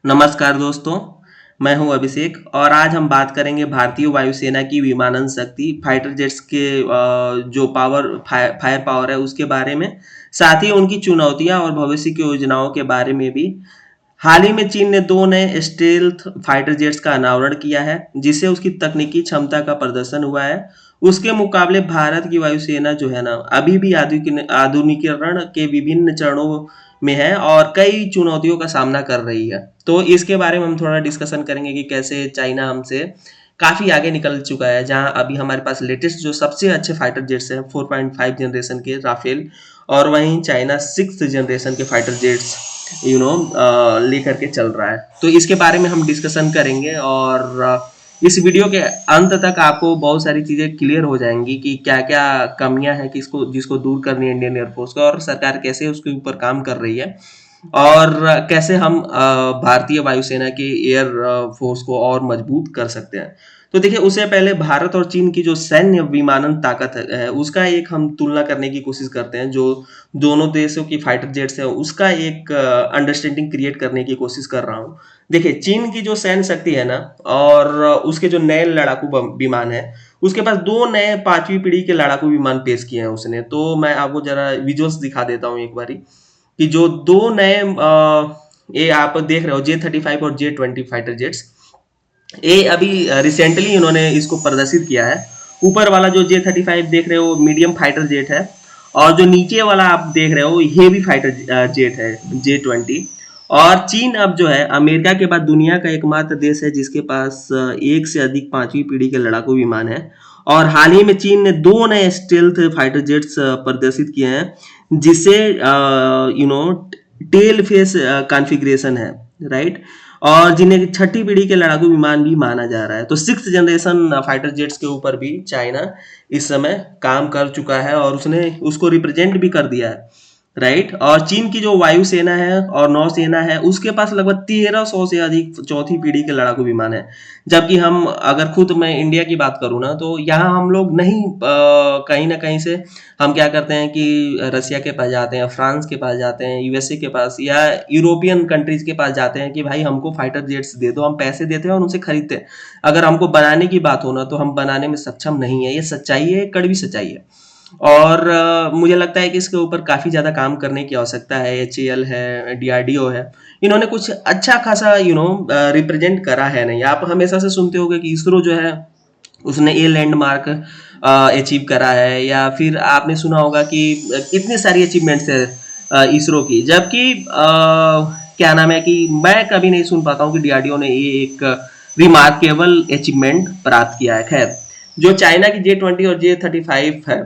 नमस्कार दोस्तों, मैं हूं अभिषेक और आज हम बात करेंगे भारतीय वायुसेना की विमानन शक्ति फाइटर जेट्स के जो फायर पावर है उसके बारे में, साथ ही उनकी चुनौतियां और भविष्य की योजनाओं के बारे में भी। हाल ही में चीन ने 2 नए स्टेल्थ फाइटर जेट्स का अनावरण किया है, जिससे उसकी तकनीकी क्षमता का प्रदर्शन हुआ है। उसके मुकाबले भारत की वायुसेना जो है ना, अभी भी आधुनिकीकरण के विभिन्न चरणों में है और कई चुनौतियों का सामना कर रही है। तो इसके बारे में हम थोड़ा डिस्कशन करेंगे कि कैसे चाइना हमसे काफ़ी आगे निकल चुका है, जहाँ अभी हमारे पास लेटेस्ट जो सबसे अच्छे फाइटर जेट्स हैं 4.5 जनरेशन के राफेल, और वहीं चाइना 6th जनरेशन के फाइटर जेट्स लेकर के चल रहा है। तो इसके बारे में हम डिस्कशन करेंगे और इस वीडियो के अंत तक आपको बहुत सारी चीज़ें क्लियर हो जाएंगी कि क्या क्या कमियां हैं किसको जिसको दूर करनी है इंडियन एयरफोर्स को, और सरकार कैसे उसके ऊपर काम कर रही है, और कैसे हम भारतीय वायुसेना के एयर फोर्स को और मजबूत कर सकते हैं। तो देखिए, उससे पहले भारत और चीन की जो सैन्य विमानन ताकत है उसका एक हम तुलना करने की कोशिश करते हैं। जो दोनों देशों की फाइटर जेट्स है उसका एक अंडरस्टैंडिंग क्रिएट करने की कोशिश कर रहा हूँ। देखिए, चीन की जो सैन्य शक्ति है ना, और उसके जो नए लड़ाकू विमान है, उसके पास 2 नए 5वीं पीढ़ी के लड़ाकू विमान पेश किए हैं उसने। तो मैं आपको जरा विजुअल्स दिखा देता हूँ एक बारी, कि जो 2 नए ये आप देख रहे हो J-35 और J-20 फाइटर जेट्स, ये अभी रिसेंटली इन्होंने इसको प्रदर्शित किया है। ऊपर वाला जो J-35 देख रहे हो मीडियम फाइटर जेट है, और जो नीचे वाला आप देख रहे हो हेवी फाइटर जेट है J-20। और चीन अब जो है अमेरिका के बाद दुनिया का एकमात्र देश है जिसके पास एक से अधिक 5वीं पीढ़ी के लड़ाकू विमान है। और हाल ही में चीन ने 2 नए स्टेल्थ फाइटर जेट्स प्रदर्शित किए हैं, जिसे टेल फेस कॉन्फ़िगरेशन है, राइट? और जिन्हें 6ठी पीढ़ी के लड़ाकू विमान भी माना जा रहा है। तो 6th जनरेशन फाइटर जेट्स के ऊपर भी चाइना इस समय काम कर चुका है और उसने उसको रिप्रेजेंट भी कर दिया है, राइट? और चीन की जो वायुसेना है और नौसेना है उसके पास लगभग 1300 से अधिक 4थी पीढ़ी के लड़ाकू विमान है। जबकि हम अगर खुद मैं इंडिया की बात करूँ ना, तो यहाँ हम लोग नहीं, कहीं न कहीं से हम क्या करते हैं कि रसिया के पास जाते हैं, फ्रांस के पास जाते हैं, यूएसए के पास या यूरोपियन कंट्रीज़ के पास जाते हैं कि भाई हमको फाइटर जेट्स दे दो, हम पैसे देते हैं और उनसे खरीदते हैं। अगर हमको बनाने की बात हो ना, तो हम बनाने में सक्षम नहीं है। ये सच्चाई है, कड़वी सच्चाई है। और मुझे लगता है कि इसके ऊपर काफ़ी ज़्यादा काम करने की आवश्यकता है। एचएएल है, डीआरडीओ है, इन्होंने कुछ अच्छा खासा रिप्रेजेंट करा है नहीं। आप हमेशा से सुनते होंगे कि इसरो जो है उसने ए लैंडमार्क अचीव करा है, या फिर आपने सुना होगा कि कितनी सारी अचीवमेंट्स है इसरो की। जबकि क्या नाम है कि मैं कभी नहीं सुन पाता हूँ कि डीआरडीओ ने ये एक रिमार्केबल अचीवमेंट प्राप्त किया है। खैर, जो चाइना की J-20 और J-35 है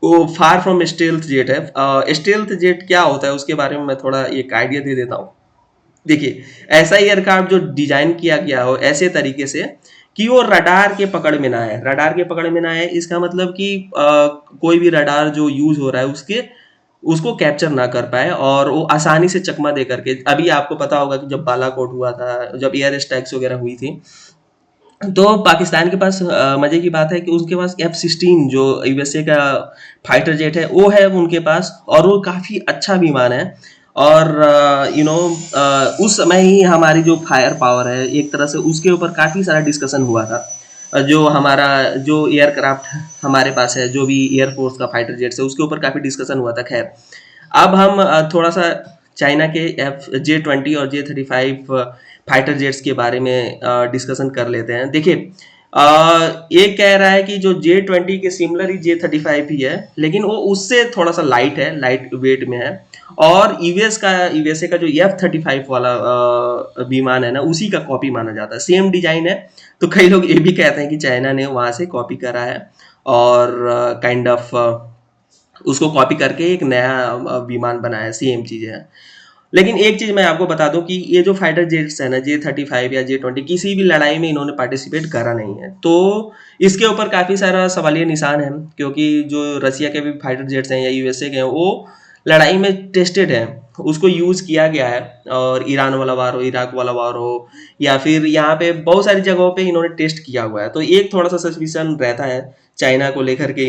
वो फार फ्रॉम स्टेल्थ जेट है। स्टेल्थ जेट क्या होता है उसके बारे में मैं थोड़ा एक आइडिया दे देता हूँ। देखिए, ऐसा एयरक्राफ्ट जो डिजाइन किया गया हो ऐसे तरीके से कि वो रडार के पकड़ में ना है। रडार के पकड़ में ना है इसका मतलब कि कोई भी रडार जो यूज हो रहा है उसके उसको कैप्चर ना कर पाए, और वो आसानी से चकमा दे करके। अभी आपको पता होगा कि जब बालाकोट हुआ था, जब एयर स्ट्राइक्स वगैरह हुई थी, तो पाकिस्तान के पास मजे की बात है कि उसके पास F-16 जो यूएसए का फाइटर जेट है वो है उनके पास, और वो काफी अच्छा विमान है। और उस समय ही हमारी जो फायर पावर है एक तरह से उसके ऊपर काफी सारा डिस्कशन हुआ था। जो हमारा जो एयरक्राफ्ट हमारे पास है, जो भी एयरफोर्स का फाइटर जेट है उसके ऊपर काफी डिस्कशन हुआ था। खैर, अब हम थोड़ा सा चाइना के J-20 और J-35 फाइटर जेट्स के बारे में डिस्कशन कर लेते हैं। देखिए, ये कह रहा है कि जो J-20 के सिमिलर ही J-35 ही है, लेकिन वो उससे थोड़ा सा लाइट है, लाइट वेट में है। और यूएसए का जो F-35 वाला विमान है ना, उसी का कॉपी माना जाता है, सेम डिजाइन है। तो कई लोग ये भी कहते हैं कि चाइना ने वहां से कॉपी करा है, और काइंड ऑफ उसको कॉपी करके एक नया विमान बनाया, सेम चीजें हैं। लेकिन एक चीज मैं आपको बता दूं कि ये जो फाइटर जेट्स है ना, J-35 या J-20, किसी भी लड़ाई में इन्होंने पार्टिसिपेट करा नहीं है। तो इसके ऊपर काफी सारा सवालिया निशान है, क्योंकि जो रसिया के भी फाइटर जेट्स हैं या यूएसए के हैं वो लड़ाई में टेस्टेड है, उसको यूज किया गया है। और ईरान वाला वार हो, इराक वाला वार हो, या फिर यहाँ पे बहुत सारी जगहों पे इन्होंने टेस्ट किया हुआ है। तो एक थोड़ा सा सस्पिशन रहता है चाइना को लेकर के,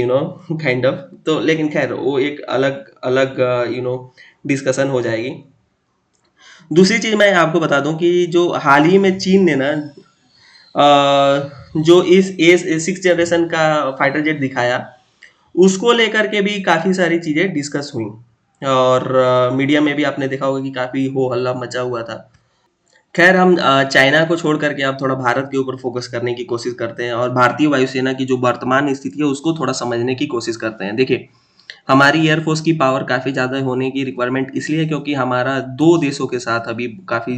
काइंड ऑफ। तो लेकिन खैर वो एक अलग अलग डिस्कशन हो जाएगी। दूसरी चीज़ मैं आपको बता दूं कि जो हाल ही में चीन ने ना जो इस ए सिक्स जनरेशन का फाइटर जेट दिखाया, उसको लेकर के भी काफ़ी सारी चीज़ें डिस्कस हुई और मीडिया में भी आपने देखा होगा कि काफ़ी हो हल्ला मचा हुआ था। खैर हम चाइना को छोड़ करके अब थोड़ा भारत के ऊपर फोकस करने की कोशिश करते हैं और भारतीय वायुसेना की जो वर्तमान स्थिति है उसको थोड़ा समझने की कोशिश करते हैं। देखिए, हमारी एयरफोर्स की पावर काफ़ी ज़्यादा होने की रिक्वायरमेंट इसलिए है क्योंकि हमारा दो देशों के साथ अभी काफ़ी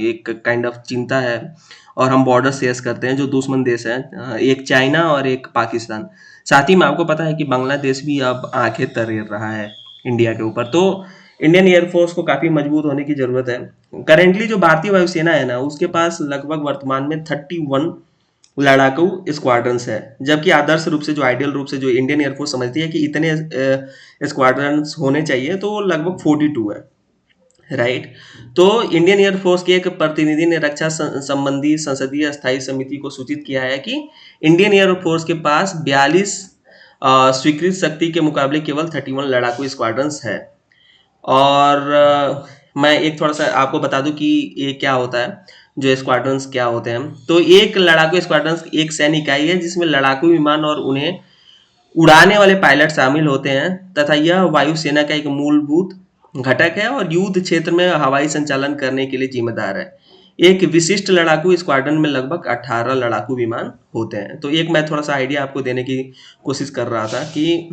एक काइंड ऑफ चिंता है और हम बॉर्डर शेयर करते हैं जो दुश्मन देश है, एक चाइना और एक पाकिस्तान। साथ ही में आपको पता है कि बांग्लादेश भी अब आंखें तर रहा है इंडिया के ऊपर, तो इंडियन एयरफोर्स को काफ़ी मजबूत होने की ज़रूरत है। करेंटली जो भारतीय वायुसेना है ना उसके पास लगभग वर्तमान में 31 लड़ाकू स्क्वाड्रंस है, जबकि आदर्श रूप से जो आइडियल रूप से जो इंडियन एयरफोर्स समझती है कि इतने स्क्वाड्रंस होने चाहिए, तो लगभग 42 है, राइट। तो इंडियन एयरफोर्स के एक प्रतिनिधि ने रक्षा संबंधी संसदीय स्थायी समिति को सूचित किया है कि इंडियन एयरफोर्स के पास 42 स्वीकृत शक्ति के मुकाबले केवल 31 लड़ाकू स्क्वाड्रंस है। और मैं एक थोड़ा-सा आपको बता दूँ कि ये क्या होता है, जो स्क्वाड्रंस क्या होते हैं। तो एक लड़ाकू स्क्वाड्रंस एक सैन्य इकाई है जिसमें लड़ाकू विमान और उन्हें उड़ाने वाले पायलट शामिल होते हैं तथा यह वायुसेना का एक मूलभूत घटक है और युद्ध क्षेत्र में हवाई संचालन करने के लिए जिम्मेदार है। एक विशिष्ट लड़ाकू स्क्वाड्रन में लगभग 18 लड़ाकू विमान होते हैं। तो एक मैं थोड़ा-सा आइडिया आपको देने की कोशिश कर रहा था कि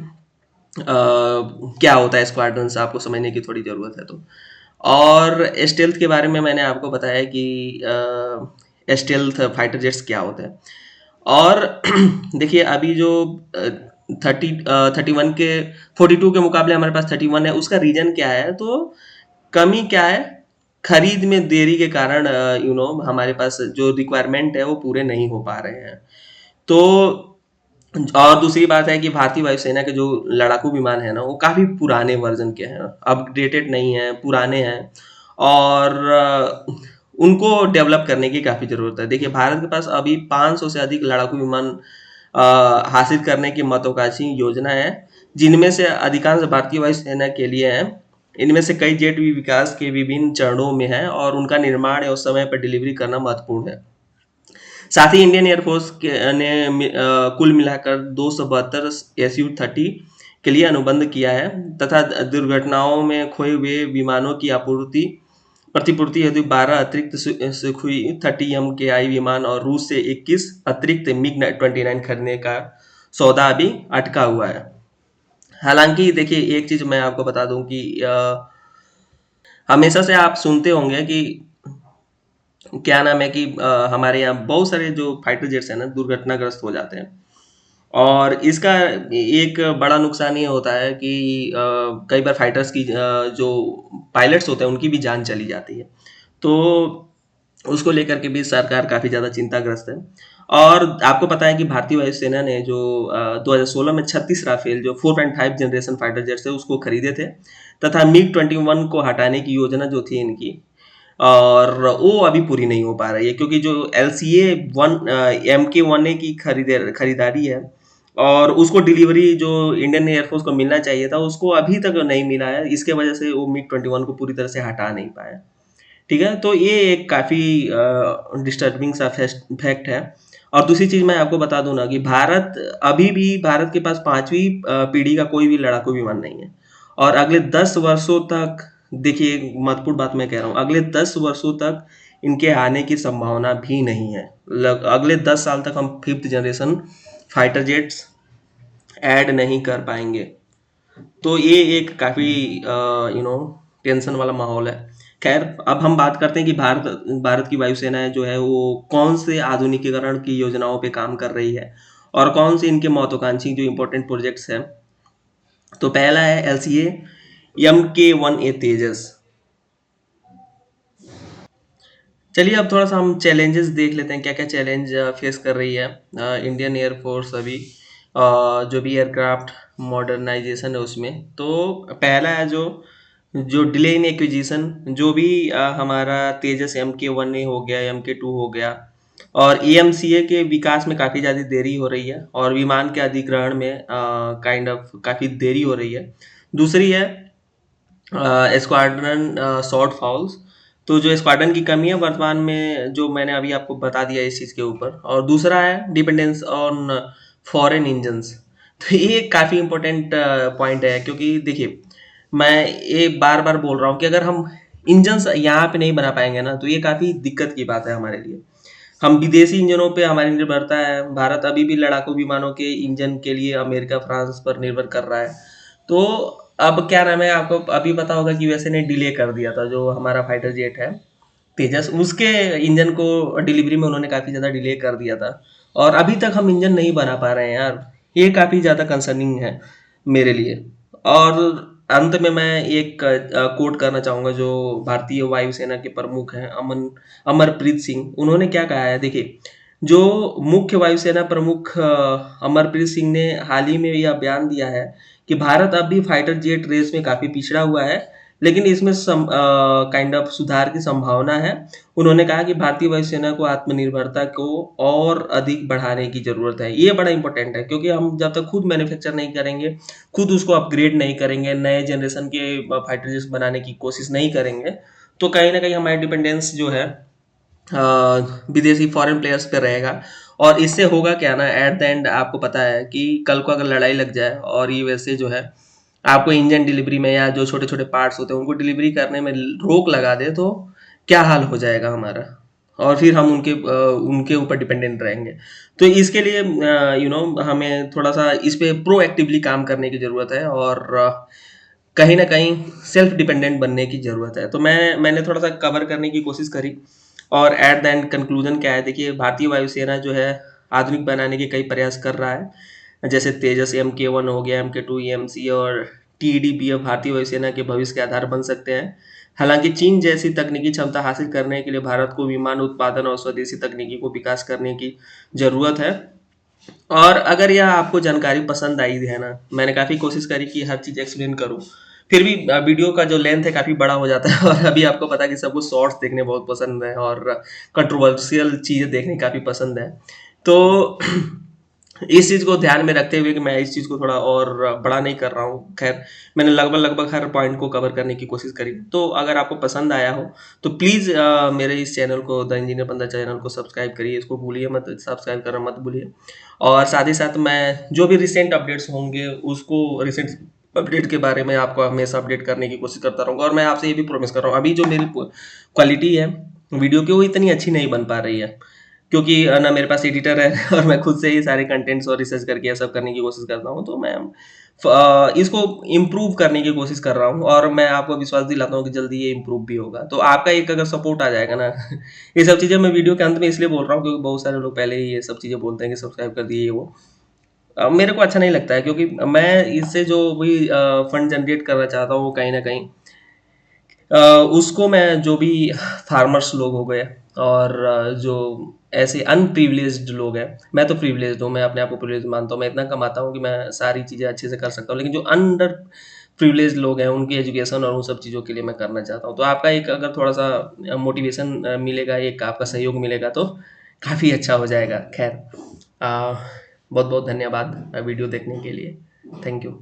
क्या होता है स्क्वाड्रंस, आपको समझने की थोड़ी ज़रूरत है तो। और स्टेल्थ के बारे में मैंने आपको बताया कि स्टेल्थ फाइटर जेट्स क्या होते हैं। और देखिए अभी जो 31 के 42 के मुकाबले हमारे पास 31 है, उसका रीज़न क्या है? तो कमी क्या है? खरीद में देरी के कारण हमारे पास जो रिक्वायरमेंट है वो पूरे नहीं हो पा रहे हैं। तो और दूसरी बात है कि भारतीय वायुसेना के जो लड़ाकू विमान है ना वो काफ़ी पुराने वर्जन के हैं, अपडेटेड नहीं है, पुराने हैं और उनको डेवलप करने की काफ़ी ज़रूरत है। देखिए भारत के पास अभी 500 से अधिक लड़ाकू विमान हासिल करने की महत्वाकांक्षी योजना है, जिनमें से अधिकांश भारतीय वायुसेना के लिए हैं। इनमें से कई जेट भी विकास के विभिन्न चरणों में हैं और उनका निर्माण और समय पर डिलीवरी करना महत्वपूर्ण है। साथ ही इंडियन एयरफोर्स ने कुल मिलाकर 272 SU-30 के लिए अनुबंध किया है तथा दुर्घटनाओं में खोए हुए विमानों की प्रतिपूर्ति हेतु 12 अतिरिक्त सुखोई 30 MKI विमान और रूस से 21 अतिरिक्त मिग 29 खरीदने का सौदा अभी अटका हुआ है। हालांकि देखिए एक चीज मैं आपको बता दूं कि हमेशा से आप सुनते होंगे कि क्या नाम है कि हमारे यहाँ बहुत सारे जो फाइटर जेट्स हैं ना दुर्घटनाग्रस्त हो जाते हैं और इसका एक बड़ा नुकसान ये होता है कि कई बार फाइटर्स की जो पायलट्स होते हैं उनकी भी जान चली जाती है। तो उसको लेकर के भी सरकार काफ़ी ज़्यादा चिंताग्रस्त है। और आपको पता है कि भारतीय वायुसेना ने जो 2016 में 36 राफेल जो 4.5 जनरेशन फाइटर जेट्स है उसको खरीदे थे तथा मिग 21 को हटाने की योजना जो थी इनकी, और वो अभी पूरी नहीं हो पा रही है क्योंकि जो LCA 1 MK1A की खरीदारी है और उसको डिलीवरी जो इंडियन एयरफोर्स को मिलना चाहिए था उसको अभी तक नहीं मिला है। इसके वजह से वो मिग 21 को पूरी तरह से हटा नहीं पाया। ठीक है, तो ये एक काफ़ी डिस्टर्बिंग सा फैक्ट है। और दूसरी चीज़ मैं आपको बता दूं ना कि अभी भी भारत के पास पांचवी पीढ़ी का कोई भी लड़ाकू विमान नहीं है और अगले 10 वर्षों तक, देखिए एक महत्वपूर्ण बात मैं कह रहा हूँ, अगले 10 वर्षों तक इनके आने की संभावना भी नहीं है। अगले 10 साल तक हम fifth generation fighter jets add नहीं कर पाएंगे। तो ये एक काफ़ी टेंशन वाला माहौल है। खैर अब हम बात करते हैं कि भारत भारत की वायुसेना जो है वो कौन से आधुनिकीकरण की योजनाओं पे काम कर रही है और कौन से इनके महत्वाकांक्षी जो इम्पोर्टेंट प्रोजेक्ट्स हैं। तो पहला है LCA MK1A तेजस। चलिए अब थोड़ा सा हम चैलेंजेस देख लेते हैं, क्या क्या चैलेंज फेस कर रही है इंडियन एयरफोर्स अभी जो भी एयरक्राफ्ट मॉडर्नाइजेशन है उसमें। तो पहला है जो जो डिले इन एक्विजिशन, जो भी हमारा तेजस MK1A हो गया, MK2 हो गया और AMCA के विकास में काफ़ी ज़्यादा देरी हो रही है और विमान के अधिग्रहण में काइंड ऑफ काफ़ी देरी हो रही है। दूसरी है स्क्वाड्रन शॉर्ट फॉल्स। तो जो स्क्वाड्रन की कमी है वर्तमान में, जो मैंने अभी आपको बता दिया इस चीज़ के ऊपर। और दूसरा है डिपेंडेंस ऑन फॉरेन इंजन्स। तो ये काफ़ी इंपॉर्टेंट पॉइंट है, क्योंकि देखिए मैं ये बार बार बोल रहा हूँ कि अगर हम इंजन्स यहाँ पे नहीं बना पाएंगे ना, तो ये काफ़ी दिक्कत की बात है हमारे लिए। हम विदेशी इंजनों पे हमारी निर्भरता है। भारत अभी भी लड़ाकू विमानों के इंजन के लिए अमेरिका, फ्रांस पर निर्भर कर रहा है। तो अब क्या नाम है, आपको अभी पता होगा कि यूएसए ने डिले कर दिया था जो हमारा फाइटर जेट है तेजस, उसके इंजन को डिलीवरी में उन्होंने काफ़ी ज़्यादा डिले कर दिया था। और अभी तक हम इंजन नहीं बना पा रहे हैं यार। ये काफ़ी ज़्यादा कंसर्निंग है मेरे लिए। और अंत में मैं एक कोट करना चाहूँगा जो भारतीय वायुसेना के प्रमुख हैं, अमरप्रीत सिंह। उन्होंने क्या कहा है, देखिए जो मुख्य वायुसेना प्रमुख अमरप्रीत सिंह ने हाल ही में यह बयान दिया है कि भारत अब भी फाइटर जेट रेस में काफ़ी पिछड़ा हुआ है, लेकिन इसमें काइंड ऑफ सुधार की संभावना है। उन्होंने कहा कि भारतीय वायुसेना को आत्मनिर्भरता को और अधिक बढ़ाने की ज़रूरत है। ये बड़ा इंपॉर्टेंट है, क्योंकि हम जब तक खुद मैन्युफैक्चर नहीं करेंगे, खुद उसको अपग्रेड नहीं करेंगे, नए जनरेशन के फाइटर जेट्स बनाने की कोशिश नहीं करेंगे, तो कहीं न कहीं हमारी डिपेंडेंस जो है विदेशी फॉरेन प्लेयर्स पे रहेगा। और इससे होगा क्या ना, एट द एंड आपको पता है कि कल को अगर लड़ाई लग जाए और ये वैसे जो है आपको इंजन डिलीवरी में या जो छोटे-छोटे पार्ट्स होते हैं उनको डिलीवरी करने में रोक लगा दे, तो क्या हाल हो जाएगा हमारा। और फिर हम उनके ऊपर डिपेंडेंट रहेंगे। तो इसके लिए हमें थोड़ा-सा इस पे प्रोएक्टिवली काम करने की ज़रूरत है, और कहीं न कहीं सेल्फ डिपेंडेंट बनने की ज़रूरत है। तो मैंने थोड़ा-सा कवर करने की कोशिश करी। और एट द एंड कंक्लूजन क्या है, देखिए भारतीय वायुसेना जो है आधुनिक बनाने के कई प्रयास कर रहा है। जैसे तेजस MK1 हो गया, MK2 EMC और TDPF भारतीय वायुसेना के भविष्य के आधार बन सकते हैं। हालांकि चीन जैसी तकनीकी क्षमता हासिल करने के लिए भारत को विमान उत्पादन और स्वदेशी तकनीकी को विकास करने की जरूरत है। और अगर यह आपको जानकारी पसंद आई है ना, मैंने काफ़ी कोशिश करी कि हर चीज़ एक्सप्लेन करूँ, फिर भी वीडियो का जो लेंथ है काफ़ी बड़ा हो जाता है। और अभी आपको पता है कि सबको शॉर्ट्स देखने बहुत पसंद है और कंट्रोवर्शियल चीज़ें देखने काफ़ी पसंद है। तो इस चीज़ को ध्यान में रखते हुए कि मैं इस चीज़ को थोड़ा और बड़ा नहीं कर रहा हूँ। खैर, मैंने लगभग हर पॉइंट को कवर करने की कोशिश करी। तो अगर आपको पसंद आया हो तो प्लीज़ मेरे इस चैनल को, द इंजीनियर पंद्रह चैनल को सब्सक्राइब करिए। इसको भूलिए मत, सब्सक्राइब करना मत भूलिए। और साथ ही साथ मैं जो भी रिसेंट अपडेट्स होंगे उसको, रिसेंट अपडेट के बारे में आपको हमेशा अपडेट करने की कोशिश करता रहूँगा। और मैं आपसे ये भी प्रॉमिस कर रहा हूँ, अभी जो मेरी क्वालिटी है वीडियो की वो इतनी अच्छी नहीं बन पा रही है, क्योंकि ना मेरे पास एडिटर है और मैं खुद से ही सारे कंटेंट्स और रिसर्च करके ये सब करने की कोशिश करता हूँ। तो मैं इसको इम्प्रूव करने की कोशिश कर रहा हूँ, और मैं आपको विश्वास दिलाता हूँ कि जल्दी ये इम्प्रूव भी होगा। तो आपका एक अगर सपोर्ट आ जाएगा ना ये सब चीज़ें मैं वीडियो के अंत में इसलिए बोल रहा हूँ क्योंकि बहुत सारे लोग पहले ही ये सब चीज़ें बोलते हैं कि सब्सक्राइब कर दिए ये वो। मेरे को अच्छा नहीं लगता है, क्योंकि मैं इससे जो भी फंड जनरेट करना चाहता हूँ वो कहीं ना कहीं अ, उसको मैं, जो भी फार्मर्स लोग हो गए और जो ऐसे अनप्रिविलेज्ड लोग हैं, मैं तो प्रिविलेज्ड हूँ, मैं अपने आप को प्रिविलेज मानता हूँ, मैं इतना कमाता हूँ कि मैं सारी चीज़ें अच्छे से कर सकता हूँ, लेकिन जो अंडर प्रिविलेज्ड लोग हैं उनकी एजुकेशन और उन सब चीज़ों के लिए मैं करना चाहता हूँ। तो आपका एक अगर थोड़ा सा मोटिवेशन मिलेगा, एक आपका सहयोग मिलेगा, तो काफ़ी अच्छा हो जाएगा। खैर, बहुत बहुत धन्यवाद वीडियो देखने के लिए। Thank you.